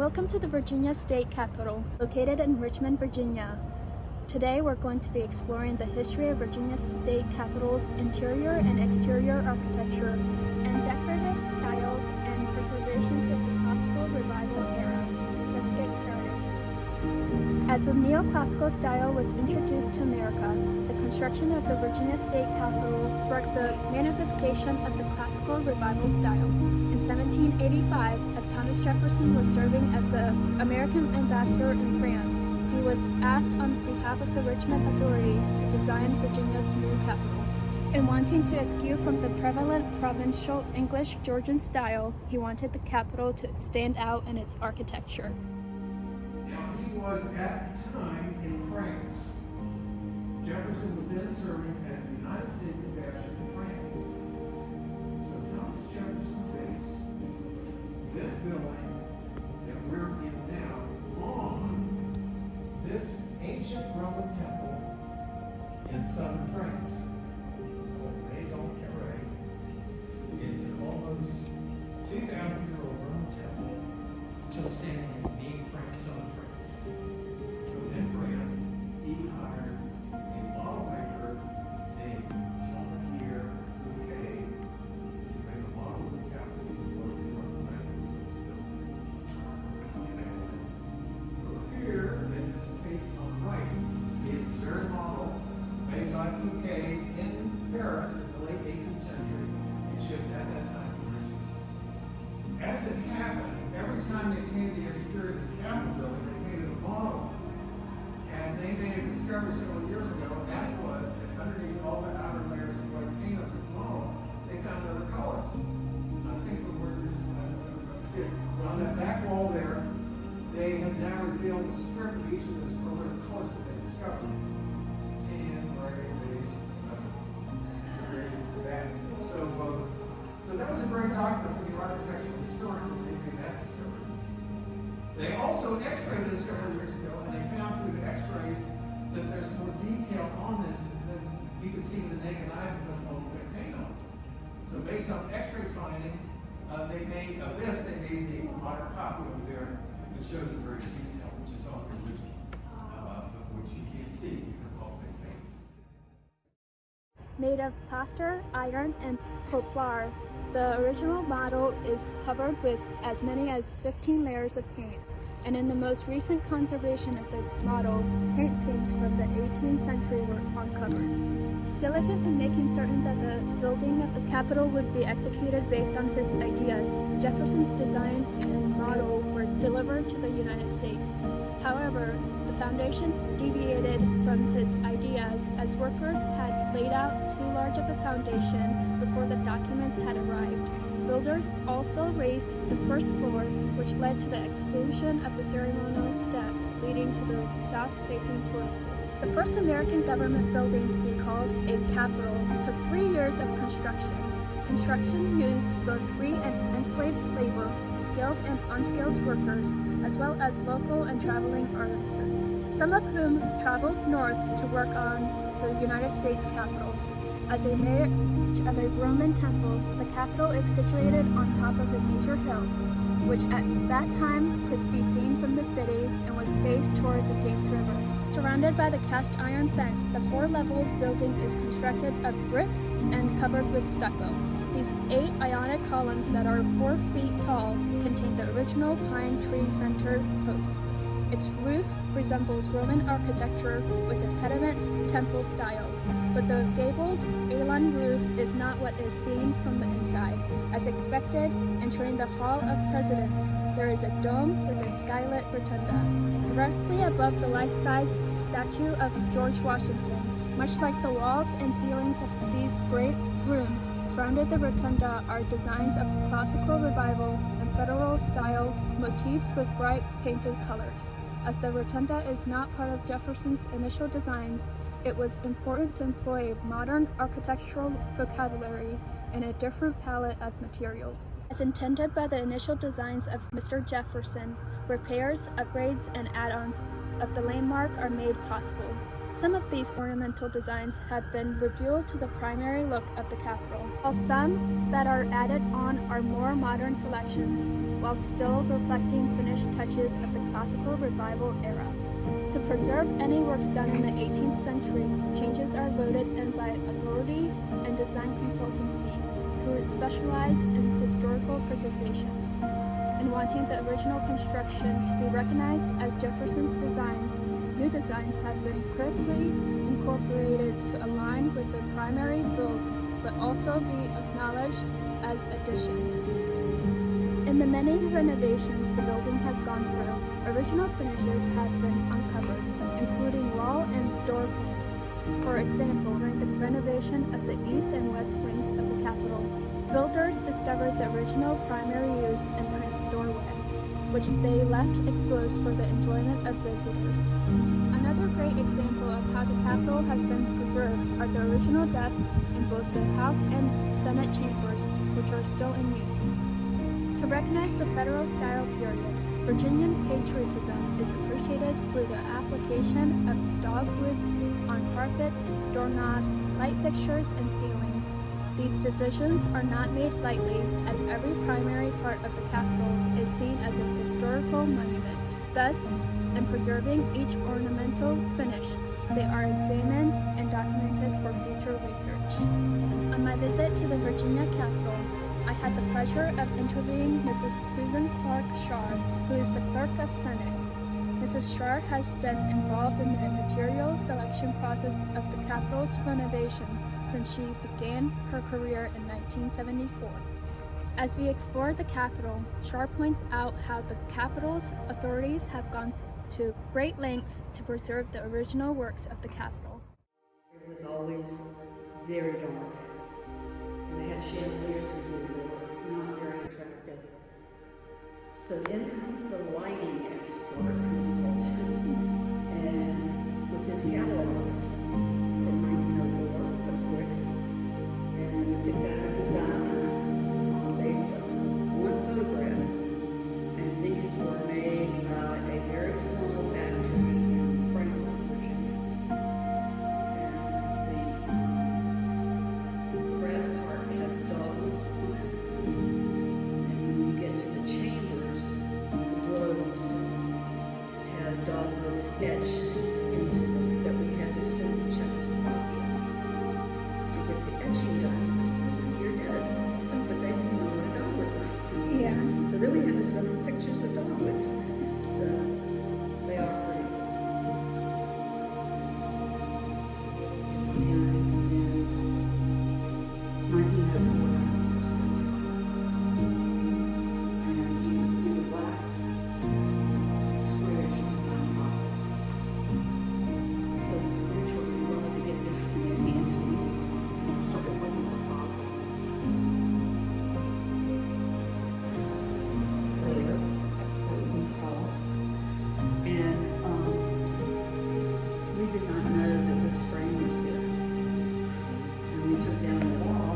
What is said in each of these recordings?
Welcome to the Virginia State Capitol, located in Richmond, Virginia. Today we're going to be exploring the history of Virginia State Capitol's interior and exterior architecture and decorative styles and preservations of the Classical Revival era. Let's get started. As the neoclassical style was introduced to America, the construction of the Virginia State Capitol sparked the manifestation of the Classical Revival style. In 1785, as Thomas Jefferson was serving as the American ambassador in France, he was asked on behalf of the Richmond authorities to design Virginia's new capital. In wanting to eschew from the prevalent provincial English Georgian style, he wanted the capital to stand out in its architecture. Now, he was at the time in France. Jefferson was then serving as the United States ambassador to France. So Thomas Jefferson faced this building that we're in now on this ancient Roman temple in southern France. Called Maison Carrée. It's an almost 2,000-year-old Roman temple still standing in being France, southern France. So in France, he hired a model maker named Jean-Pierre Fouquet to make a model of his capital for the over here, in this case on the right, is the very model made by Fouquet in Paris in the late 18th century and shipped at that time to Richmond. As it happened, every time they painted the exterior of the Capitol building, they painted a model. And they made a discovery several years ago, and that was that underneath all the outer layers of white paint of this model, they found other colors. I think the word is, see it, but on that back wall there, they have now revealed the strip of each of those earlier colors that they discovered. Tan, gray, beige, gradations of that. So that was a great document for the architectural historians that they made that discovery. They also x-rayed this several years ago, and they found through the x-rays that there's more detail on this than you could see with the naked eye because of all the thick paint on it. So based on x-ray findings, they made the modern copy over there that shows the very detail, which is on the original, but which you can't see because of all the thick paint. Made of plaster, iron, and poplar, the original model is covered with as many as 15 layers of paint, and in the most recent conservation of the model, paint schemes from the 18th century were uncovered. Diligent in making certain that the building of the Capitol would be executed based on his ideas, Jefferson's design and model were delivered to the United States. However, the foundation deviated from his ideas as workers had laid out too large of a foundation before the documents had arrived. Builders also raised the first floor, which led to the exclusion of the ceremonial steps leading to the south-facing portico. The first American government building to be called a Capitol took 3 years of construction. Construction used both free and enslaved labor, skilled and unskilled workers, as well as local and traveling artisans, some of whom traveled north to work on the United States Capitol. As a marriage of a Roman temple, the Capitol is situated on top of a major hill, which at that time could be seen from the city and was faced toward the James River. Surrounded by the cast iron fence, the four-leveled building is constructed of brick and covered with stucco. These 8 Ionic columns that are 4 feet tall contain the original pine tree center posts. Its roof resembles Roman architecture with a pediment temple style, but the gabled A-line roof is not what is seen from the inside. As expected, entering the Hall of Presidents, there is a dome with a skylit rotunda. Directly above the life-size statue of George Washington, much like the walls and ceilings of these great rooms surrounding the rotunda are designs of classical revival and federal style motifs with bright painted colors. As the rotunda is not part of Jefferson's initial designs, it was important to employ modern architectural vocabulary and a different palette of materials. As intended by the initial designs of Mr. Jefferson, repairs, upgrades, and add-ons of the landmark are made possible. Some of these ornamental designs have been revealed to the primary look of the Capitol, while some that are added on are more modern selections, while still reflecting finished touches of the classical revival era. To preserve any works done in the 18th century, changes are voted in by authorities and design consultancy who specialize in historical preservations. In wanting the original construction to be recognized as Jefferson's designs, new designs have been critically incorporated to align with the primary build, but also be acknowledged as additions. In the many renovations the building has gone through, original finishes have been uncovered, including wall and door paints. For example, during the renovation of the east and west wings of the Capitol, builders discovered the original primary use entrance doorway, which they left exposed for the enjoyment of visitors. Another great example of how the Capitol has been preserved are the original desks in both the House and Senate chambers, which are still in use. To recognize the Federal-style period, Virginian patriotism is appreciated through the application of dogwoods on carpets, doorknobs, light fixtures, and ceilings. These decisions are not made lightly, as every primary part of the Capitol is seen as a historical monument. Thus, in preserving each ornamental finish, they are examined and documented for future research. On my visit to the Virginia Capitol, I had the pleasure of interviewing Mrs. Susan Clark Sharr, who is the Clerk of Senate. Mrs. Sharr has been involved in the material selection process of the Capitol's renovation since she began her career in 1974. As we explore the Capitol, Sharr points out how the Capitol's authorities have gone to great lengths to preserve the original works of the Capitol. It was always very dark. They had chandeliers in the door, not very attractive. So then comes the lighting expert consultant, and with his catalogs from 1904, 06, and we picked out a design on the base of one photograph, and these were made by a very small factory in Franklin, Virginia. And the brass part has dogwoods on it, and when you get to the chambers, the globes have dogwoods etched into them that we had to send to Czechoslovakia to get the etching done, because nobody here did it, but they didn't know what a dogwood was. Yeah. So then we had to send them pictures of dogwoods. They are pretty. In 1904, 1906. And in the black squares you can find fossils. So the school children love to get down on their hands and knees and start looking for fossils. Later, that was installed. And we did not know that this frame was there. And we took down the wall,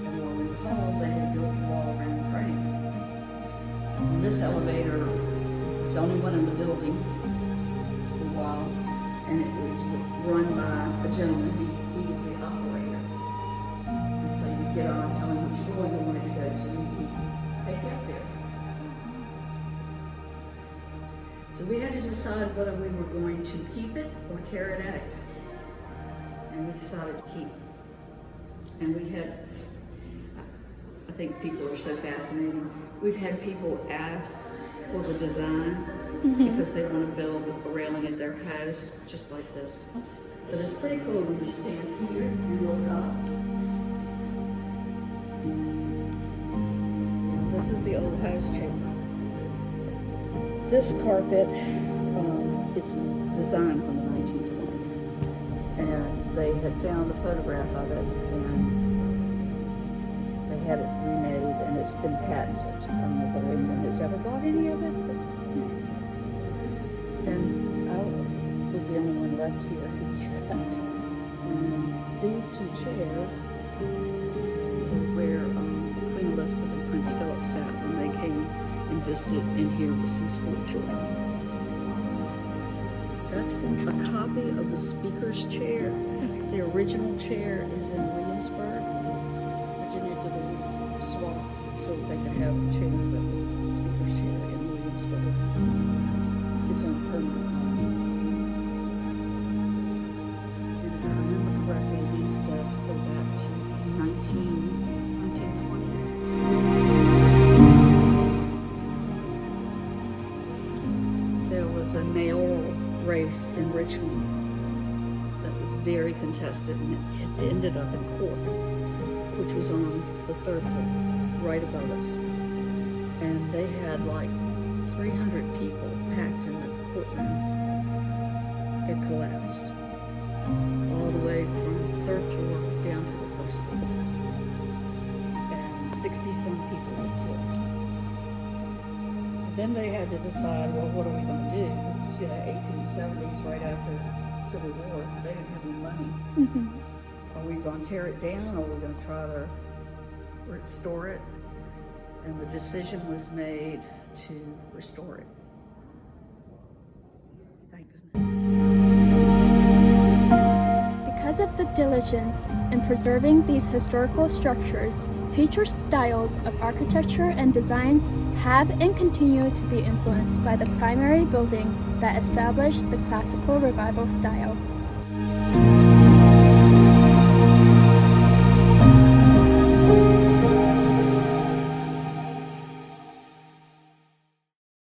and lo and behold, they had built the wall around the frame. And this elevator was the only one in the building for a while, and it was run by a gentleman. He was the operator. And so you get on, tell him which floor you wanted to go to, and he'd take you up there. So we had to decide whether we were going to keep it or tear it out. And we decided to keep it. And we've had, I think people are so fascinating. We've had people ask for the design because they want to build a railing at their house just like this. But it's pretty cool when you stand here and look up. This is the old house chamber. This carpet is designed from the 1920s, and they had found a photograph of it, and they had it remade, and it's been patented. I don't know whether anyone has ever bought any of it, but, and I was the only one left here who knew that. And these two chairs were where Queen Elizabeth and Prince Philip sat when they came and visited in here with some school children. That's a copy of the speaker's chair. The original chair is in Williamsburg. Virginia did a swap so they could have the chair that was the speaker's chair in Williamsburg. It's on permanent. And if I remember correctly, these desks go back to 1920s. There was a mayoral race in Richmond that was very contested, and it ended up in court, which was on the third floor, right above us. And they had like 300 people packed in the courtroom. It collapsed all the way from the third floor down to the first floor. And 60-some people were killed. Then they had to decide, well, what are we going to do? Because, 1870s, right after Civil War, they didn't have any money. Are we going to tear it down, or are we going to try to restore it? And the decision was made to restore it. Thank goodness. Because of the diligence in preserving these historical structures, future styles of architecture and designs have and continue to be influenced by the primary building that established the classical revival style.